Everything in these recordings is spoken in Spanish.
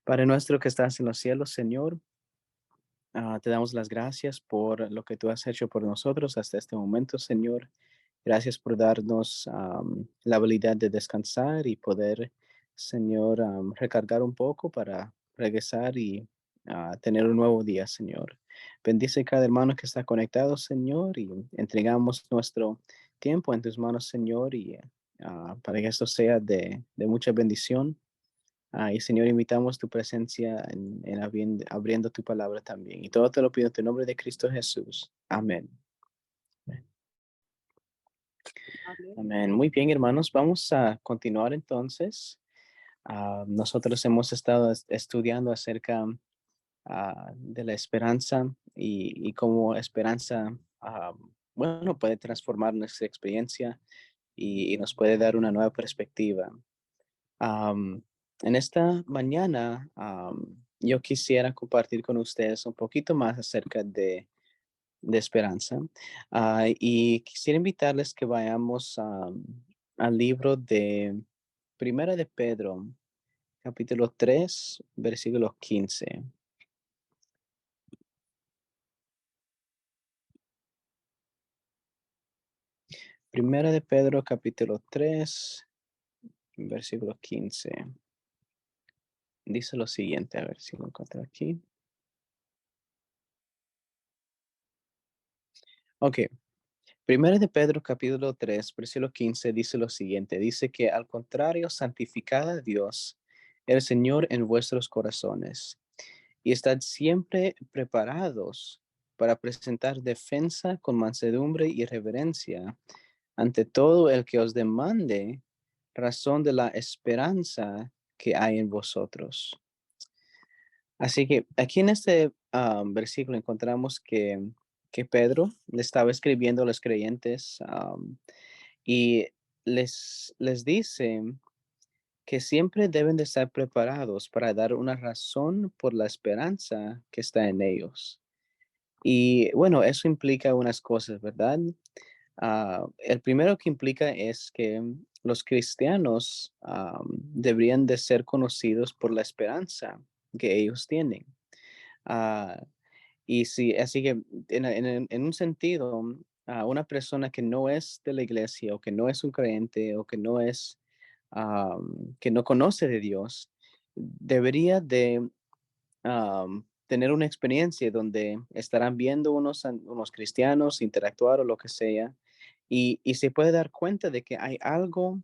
Padre nuestro que estás en los cielos, Señor, te damos las gracias por lo que tú has hecho por nosotros hasta este momento, Señor. Gracias por darnos la habilidad de descansar y poder, Señor, recargar un poco para regresar y tener un nuevo día, Señor. Bendice cada hermano que está conectado, Señor, y entregamos nuestro tiempo en tus manos, Señor, y para que esto sea de mucha bendición. Y Señor, invitamos tu presencia en abriendo tu palabra también. Y todo te lo pido en tu nombre de Cristo Jesús. Amén. Amén. Muy bien, hermanos. Vamos a continuar entonces. Nosotros hemos estado estudiando acerca de la esperanza y cómo esperanza, bueno, puede transformar nuestra experiencia y nos puede dar una nueva perspectiva. Am, en esta mañana, yo quisiera compartir con ustedes un poquito más acerca de esperanza. Y quisiera invitarles que vayamos al libro de Primera de Pedro, capítulo 3, versículo 15. Primera de Pedro, capítulo 3, versículo 15. Dice lo siguiente, a ver si lo encuentro aquí. Ok, Primera de Pedro capítulo 3 versículo 15 dice lo siguiente, dice que al contrario, santificad a Dios, el Señor en vuestros corazones, y estad siempre preparados para presentar defensa con mansedumbre y reverencia ante todo el que os demande razón de la esperanza que hay en vosotros. Así que aquí en este versículo encontramos que Pedro le estaba escribiendo a los creyentes y les dice que siempre deben de estar preparados para dar una razón por la esperanza que está en ellos. Y bueno, eso implica unas cosas, ¿verdad? El primero que implica es que los cristianos deberían de ser conocidos por la esperanza que ellos tienen. Ah, y sí, así que en un sentido, una persona que no es de la iglesia o que no es un creyente o que no es, que no conoce de Dios, debería de tener una experiencia donde estarán viendo unos cristianos interactuar o lo que sea, y se puede dar cuenta de que hay algo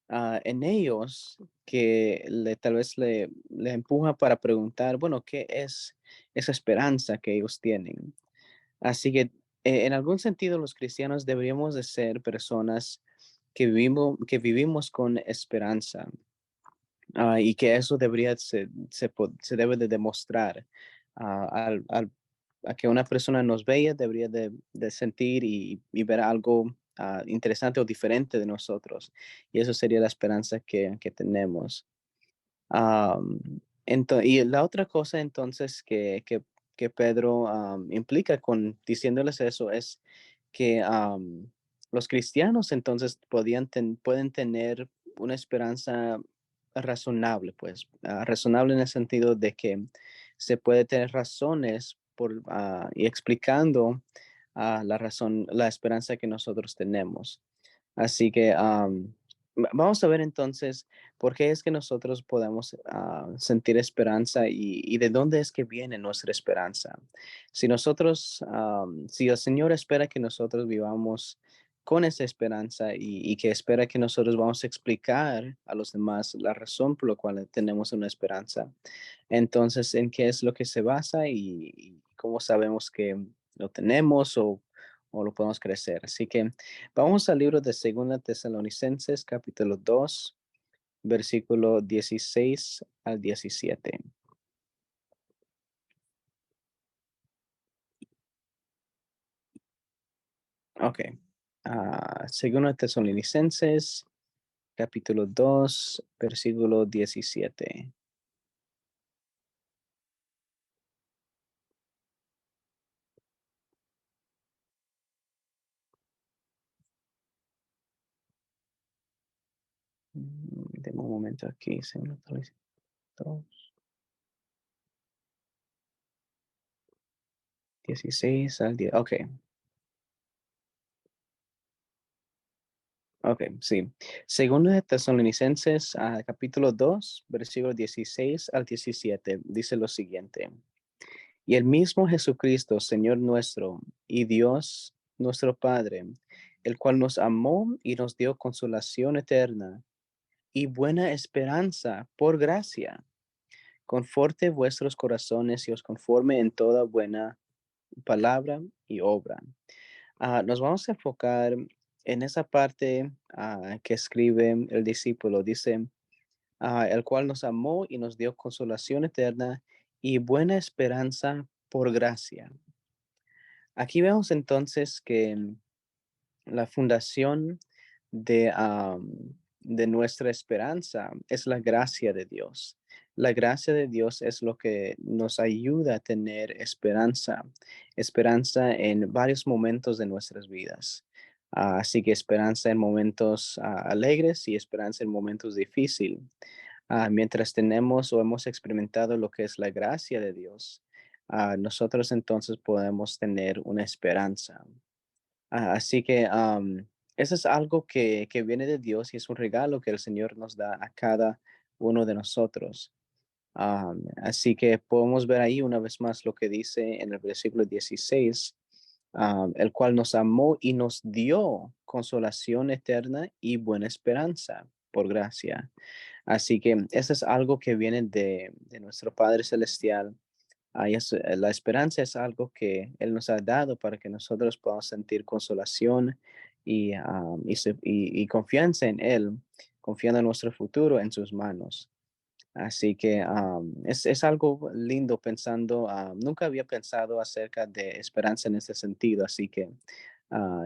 en ellos que tal vez le empuja para preguntar, bueno, ¿qué es esa esperanza que ellos tienen? Así que en algún sentido los cristianos deberíamos de ser personas que vivimos con esperanza, y que eso debería se debe de demostrar a que una persona nos vea, debería de sentir y ver algo interesante o diferente de nosotros. Y eso sería la esperanza que tenemos. Am, y la otra cosa entonces que Pedro implica con diciéndoles eso es que los cristianos entonces pueden tener una esperanza razonable, pues, razonable en el sentido de que se puede tener razones y explicando la razón, la esperanza que nosotros tenemos. Así que vamos a ver entonces por qué es que nosotros podemos sentir esperanza y de dónde es que viene nuestra esperanza. Si nosotros, si el Señor espera que nosotros vivamos con esa esperanza y que espera que nosotros vamos a explicar a los demás la razón por la cual tenemos una esperanza, entonces, ¿en qué es lo que se basa y cómo sabemos que lo tenemos o lo podemos crecer? Así que vamos al libro de Segunda Tesalonicenses, capítulo 2, versículo 16 al 17. Ok. Segunda Tesalonicenses, capítulo 2, versículo 17. Deme un momento aquí, Segunda Tesalonicenses 2. 16 al 10. Ok, ok, sí. Segundo de Tesalonicenses, capítulo 2, versículo 16 al 17, dice lo siguiente. Y el mismo Jesucristo, Señor nuestro, y Dios nuestro Padre, el cual nos amó y nos dio consolación eterna y buena esperanza por gracia, conforte vuestros corazones y os conforme en toda buena palabra y obra. Nos vamos a enfocar en esa parte que escribe el discípulo. Dice, el cual nos amó y nos dio consolación eterna y buena esperanza por gracia. Aquí vemos entonces que la fundación de nuestra esperanza es la gracia de Dios. La gracia de Dios es lo que nos ayuda a tener esperanza, esperanza en varios momentos de nuestras vidas. Así que esperanza en momentos alegres y esperanza en momentos difíciles. Mientras tenemos o hemos experimentado lo que es la gracia de Dios, nosotros entonces podemos tener una esperanza. Así que eso es algo que viene de Dios y es un regalo que el Señor nos da a cada uno de nosotros. Así que podemos ver ahí una vez más lo que dice en el versículo 16, el cual nos amó y nos dio consolación eterna y buena esperanza por gracia. Así que eso es algo que viene de nuestro Padre Celestial. La esperanza es algo que Él nos ha dado para que nosotros podamos sentir consolación y confianza en Él, confiando en nuestro futuro en sus manos. Así que es algo lindo pensando, nunca había pensado acerca de esperanza en ese sentido, así que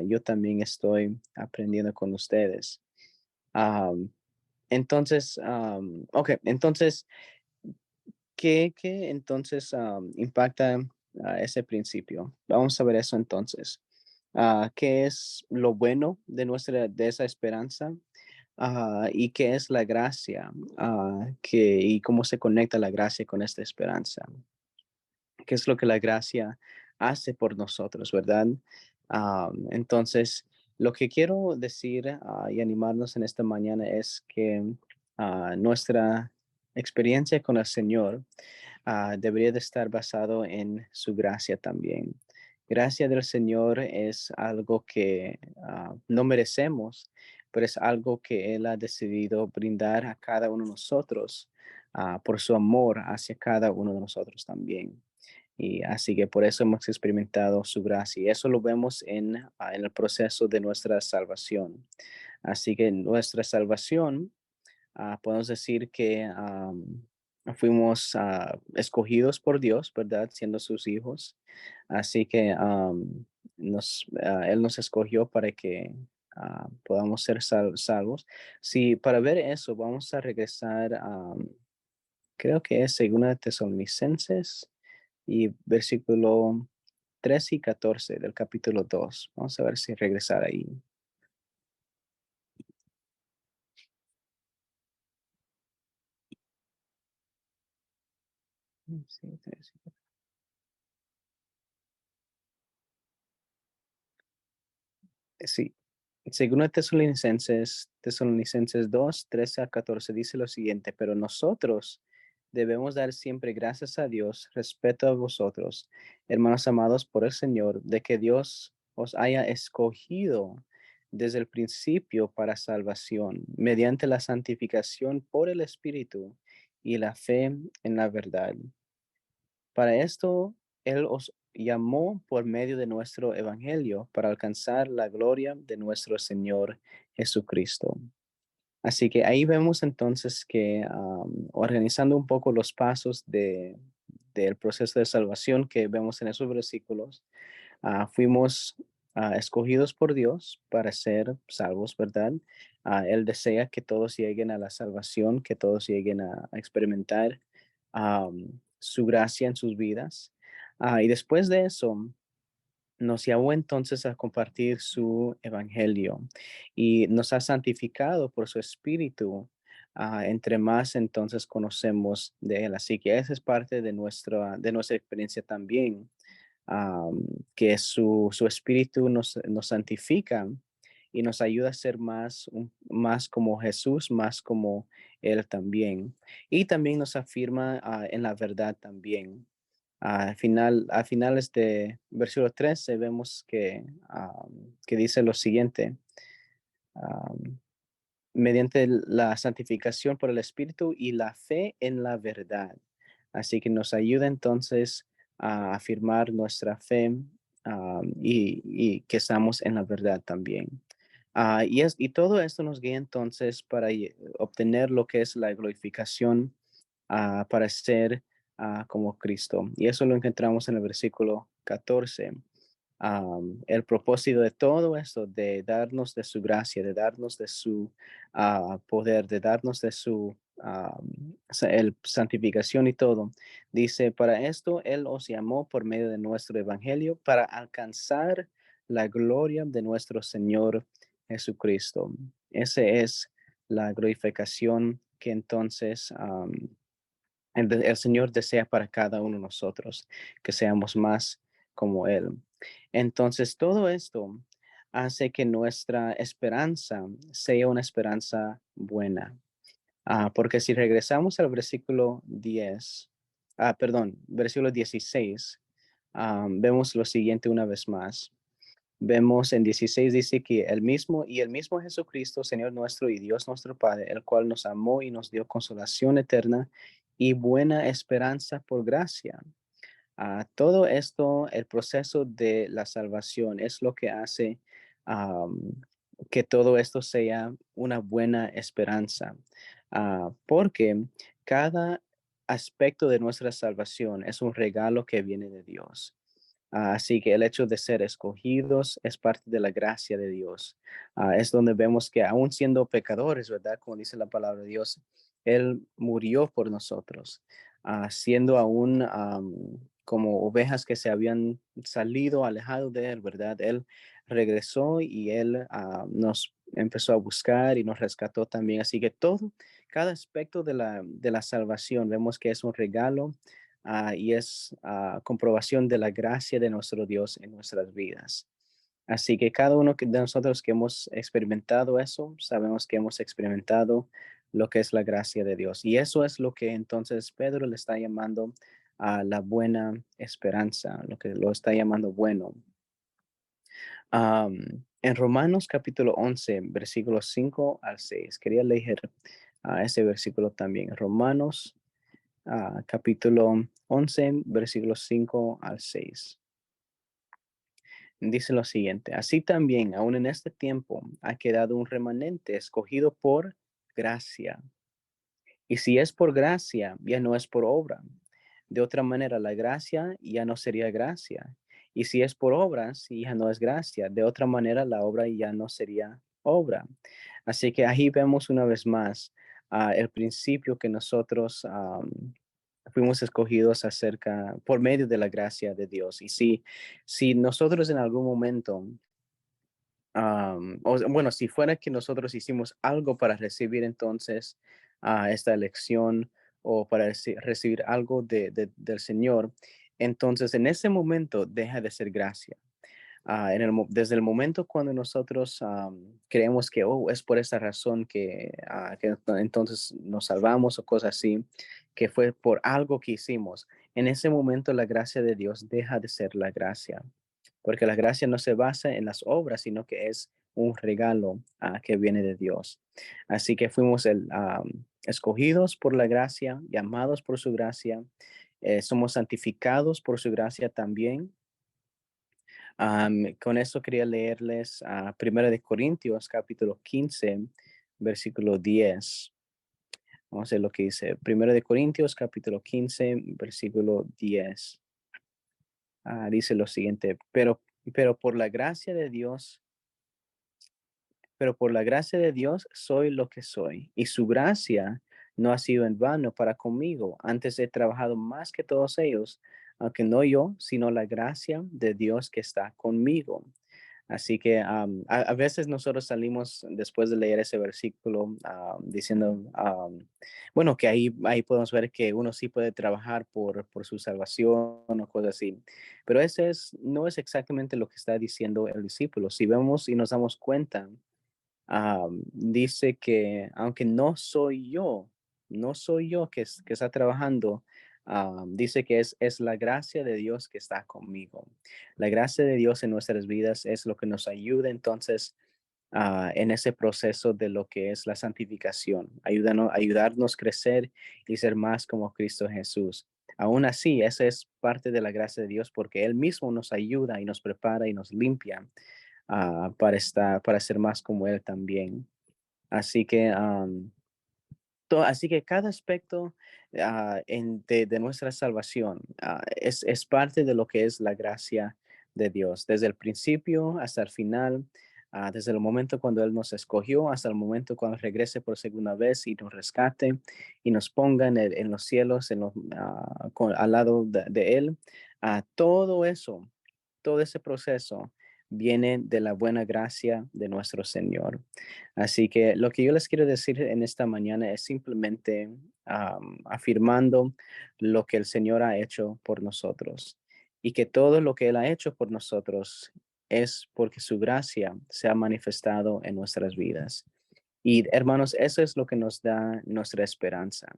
yo también estoy aprendiendo con ustedes. Am, entonces, ¿qué entonces impacta ese principio? Vamos a ver eso entonces. ¿Qué es lo bueno de esa esperanza? ¿Y qué es la gracia? Y cómo se conecta la gracia con esta esperanza. ¿Qué es lo que la gracia hace por nosotros, verdad? Entonces, lo que quiero decir y animarnos en esta mañana es que nuestra experiencia con el Señor debería de estar basado en su gracia también. Gracia del Señor es algo que no merecemos, pero es algo que Él ha decidido brindar a cada uno de nosotros por su amor hacia cada uno de nosotros también. Y así que por eso hemos experimentado su gracia. Y eso lo vemos en el proceso de nuestra salvación. Así que nuestra salvación, podemos decir que fuimos escogidos por Dios, ¿verdad? Siendo sus hijos. Así que Él nos escogió para que podamos ser salvos. Sí, para ver eso, vamos a regresar creo que es Segunda de Tesalonicenses y versículo 13 y 14 del capítulo 2. Vamos a ver si regresar ahí. Sí, 13. Sí. Según Tesalonicenses 2, 13 a 14 dice lo siguiente, pero nosotros debemos dar siempre gracias a Dios, respeto a vosotros, hermanos amados por el Señor, de que Dios os haya escogido desde el principio para salvación, mediante la santificación por el Espíritu y la fe en la verdad. Para esto, Él os llamó por medio de nuestro Evangelio para alcanzar la gloria de nuestro Señor Jesucristo. Así que ahí vemos entonces que organizando un poco los pasos del proceso de salvación que vemos en esos versículos, fuimos escogidos por Dios para ser salvos, ¿verdad? Él desea que todos lleguen a la salvación, que todos lleguen a experimentar su gracia en sus vidas. Y después de eso, nos llamó entonces a compartir su evangelio y nos ha santificado por su espíritu. Entre más entonces conocemos de él. Así que esa es parte de nuestra experiencia también. am, que su espíritu nos santifica y nos ayuda a ser más como Jesús, más como Él también. Y también nos afirma en la verdad también. A finales de versículo 13 vemos que dice lo siguiente, am, mediante la santificación por el Espíritu y la fe en la verdad. Así que nos ayuda entonces a afirmar nuestra fe y que estamos en la verdad también. Y todo esto nos guía entonces para obtener lo que es la glorificación para ser como Cristo. Y eso lo encontramos en el versículo 14. El propósito de todo esto, de darnos de su gracia, de darnos de su poder, de darnos de su santificación y todo. Dice, para esto Él os llamó por medio de nuestro evangelio para alcanzar la gloria de nuestro Señor Jesucristo. Esa es la glorificación que entonces el Señor desea para cada uno de nosotros, que seamos más como Él. Entonces, todo esto hace que nuestra esperanza sea una esperanza buena. Porque si regresamos al versículo 10, perdón, versículo 16, vemos lo siguiente una vez más. Vemos en 16 dice que el mismo Jesucristo, Señor nuestro y Dios nuestro Padre, el cual nos amó y nos dio consolación eterna y buena esperanza por gracia. Todo esto, el proceso de la salvación es lo que hace am, que todo esto sea una buena esperanza, porque cada aspecto de nuestra salvación es un regalo que viene de Dios. Así que el hecho de ser escogidos es parte de la gracia de Dios. Es donde vemos que aún siendo pecadores, ¿verdad? Como dice la palabra de Dios, Él murió por nosotros, siendo aún como ovejas que se habían salido, alejado de Él, ¿verdad? Él regresó y Él nos empezó a buscar y nos rescató también. Así que todo, cada aspecto de la salvación, vemos que es un regalo y es comprobación de la gracia de nuestro Dios en nuestras vidas. Así que cada uno de nosotros que hemos experimentado eso, sabemos que hemos experimentado lo que es la gracia de Dios. Y eso es lo que entonces Pedro le está llamando a la buena esperanza, lo que lo está llamando bueno. En Romanos capítulo 11, versículos 5 al 6, quería leer ese versículo también. Romanos capítulo 11, versículos 5 al 6. Dice lo siguiente, así también, aún en este tiempo, ha quedado un remanente escogido por gracia. Y si es por gracia, ya no es por obra. De otra manera, la gracia ya no sería gracia. Y si es por obras, ya no es gracia. De otra manera, la obra ya no sería obra. Así que ahí vemos una vez más el principio que nosotros fuimos escogidos por medio de la gracia de Dios. Y si nosotros en algún momento bueno, si fuera que nosotros hicimos algo para recibir entonces esta elección o para recibir algo del Señor, entonces en ese momento deja de ser gracia. Desde el momento cuando nosotros creemos que oh, es por esa razón que entonces nos salvamos o cosas así, que fue por algo que hicimos, en ese momento la gracia de Dios deja de ser la gracia porque la gracia no se basa en las obras, sino que es un regalo que viene de Dios. Así que fuimos escogidos por la gracia, llamados por su gracia, somos santificados por su gracia también. Con eso quería leerles Primera de Corintios, capítulo 15, versículo 10. Vamos a ver lo que dice. Primera de Corintios, capítulo 15, versículo 10. Dice lo siguiente, pero por la gracia de Dios, pero por la gracia de Dios soy lo que soy, y su gracia no ha sido en vano para conmigo. Antes he trabajado más que todos ellos, aunque no yo, sino la gracia de Dios que está conmigo. Así que a veces nosotros salimos después de leer ese versículo diciendo, bueno, que ahí podemos ver que uno sí puede trabajar por su salvación o cosas así. Pero no es exactamente lo que está diciendo el discípulo. Si vemos y nos damos cuenta, dice que aunque no soy yo que está trabajando, dice que es la gracia de Dios que está conmigo. La gracia de Dios en nuestras vidas es lo que nos ayuda entonces en ese proceso de lo que es la santificación, ayudarnos a crecer y ser más como Cristo Jesús. Aún así, esa es parte de la gracia de Dios porque Él mismo nos ayuda y nos prepara y nos limpia para ser más como Él también. Así que, así que cada aspecto de nuestra salvación es parte de lo que es la gracia de Dios, desde el principio hasta el final, desde el momento cuando Él nos escogió hasta el momento cuando regrese por segunda vez y nos rescate y nos ponga en los cielos, al lado de Él. Todo eso, todo ese proceso viene de la buena gracia de nuestro Señor. Así que lo que yo les quiero decir en esta mañana es simplemente afirmando lo que el Señor ha hecho por nosotros y que todo lo que Él ha hecho por nosotros es porque su gracia se ha manifestado en nuestras vidas. Y hermanos, eso es lo que nos da nuestra esperanza.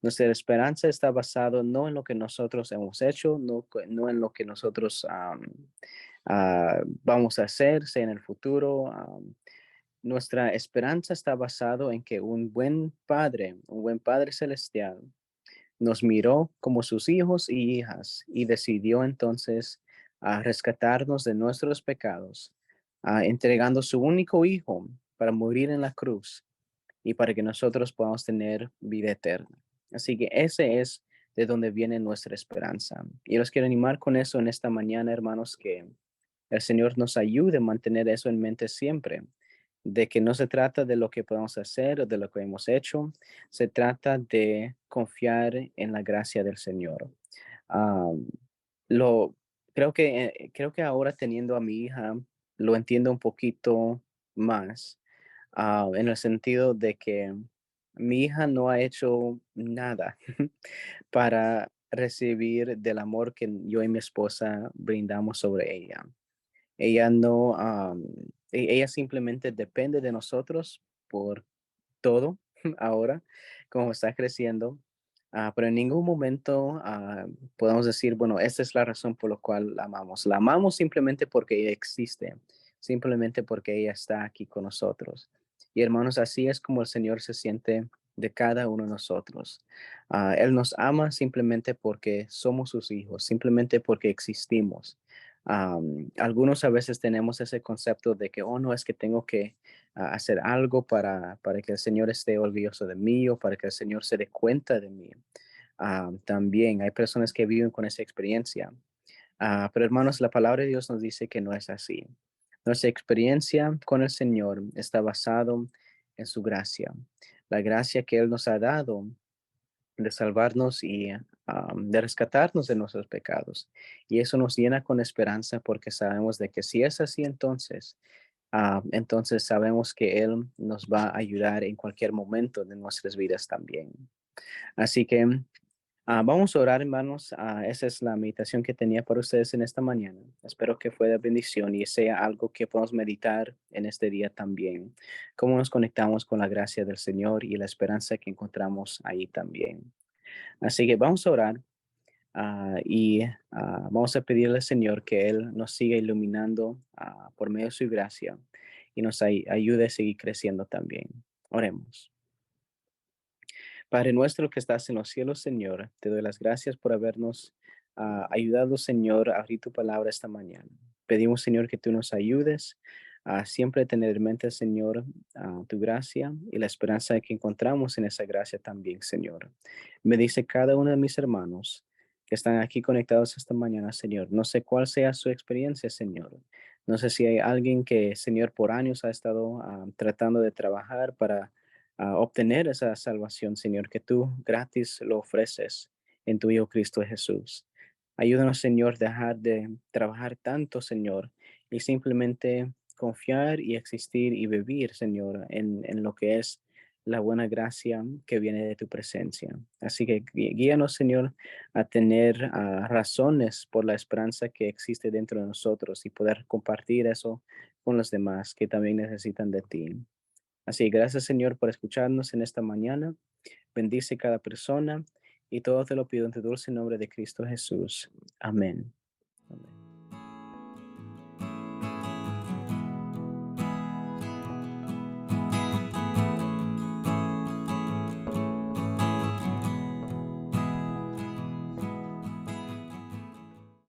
Nuestra esperanza está basada no en lo que nosotros hemos hecho, no en lo que nosotros vamos a hacer, sea en el futuro. Nuestra esperanza está basada en que un buen Padre celestial, nos miró como sus hijos y hijas y decidió entonces rescatarnos de nuestros pecados, entregando su único hijo para morir en la cruz y para que nosotros podamos tener vida eterna. Así que ese es de donde viene nuestra esperanza. Y los quiero animar con eso en esta mañana, hermanos, que el Señor nos ayude a mantener eso en mente siempre, de que no se trata de lo que podemos hacer o de lo que hemos hecho, se trata de confiar en la gracia del Señor. Am, lo, creo que ahora teniendo a mi hija, lo entiendo un poquito más, en el sentido de que mi hija no ha hecho nada para recibir del amor que yo y mi esposa brindamos sobre ella. Ella no, ella simplemente depende de nosotros por todo ahora, como está creciendo, pero en ningún momento podemos decir, bueno, esta es la razón por la cual la amamos. La amamos simplemente porque ella existe, simplemente porque ella está aquí con nosotros. Y hermanos, así es como el Señor se siente de cada uno de nosotros. Él nos ama simplemente porque somos sus hijos, simplemente porque existimos. Algunos a veces tenemos ese concepto de que, oh, no, es que tengo que hacer algo para que el Señor esté orgulloso de mí o para que el Señor se dé cuenta de mí. También hay personas que viven con esa experiencia. Pero hermanos, la palabra de Dios nos dice que no es así. Nuestra experiencia con el Señor está basado en su gracia. La gracia que Él nos ha dado de salvarnos y de rescatarnos de nuestros pecados. Y eso nos llena con esperanza porque sabemos de que si es así, entonces sabemos que Él nos va a ayudar en cualquier momento de nuestras vidas también. Así que vamos a orar, hermanos. Esa es la meditación que tenía para ustedes en esta mañana. Espero que fue de bendición y sea algo que podamos meditar en este día también. Cómo nos conectamos con la gracia del Señor y la esperanza que encontramos ahí también. Así que vamos a orar y vamos a pedirle al Señor que Él nos siga iluminando por medio de su gracia y nos ayude a seguir creciendo también. Oremos. Padre nuestro que estás en los cielos, Señor, te doy las gracias por habernos ayudado, Señor, a abrir tu palabra esta mañana. Pedimos, Señor, que tú nos ayudes a siempre tener en mente, Señor, tu gracia y la esperanza que encontramos en esa gracia también, Señor. Me dice cada uno de mis hermanos que están aquí conectados esta mañana, Señor. No sé cuál sea su experiencia, Señor. No sé si hay alguien que, Señor, por años ha estado tratando de trabajar para obtener esa salvación, Señor, que tú gratis lo ofreces en tu Hijo Cristo Jesús. Ayúdanos, Señor, dejar de trabajar tanto, Señor, y simplemente confiar y existir y vivir, Señor, en lo que es la buena gracia que viene de tu presencia. Así que guíanos, Señor, a tener razones por la esperanza que existe dentro de nosotros y poder compartir eso con los demás que también necesitan de ti. Así, gracias, Señor, por escucharnos en esta mañana. Bendice cada persona y todo te lo pido en tu dulce nombre de Cristo Jesús. Amén. Amén.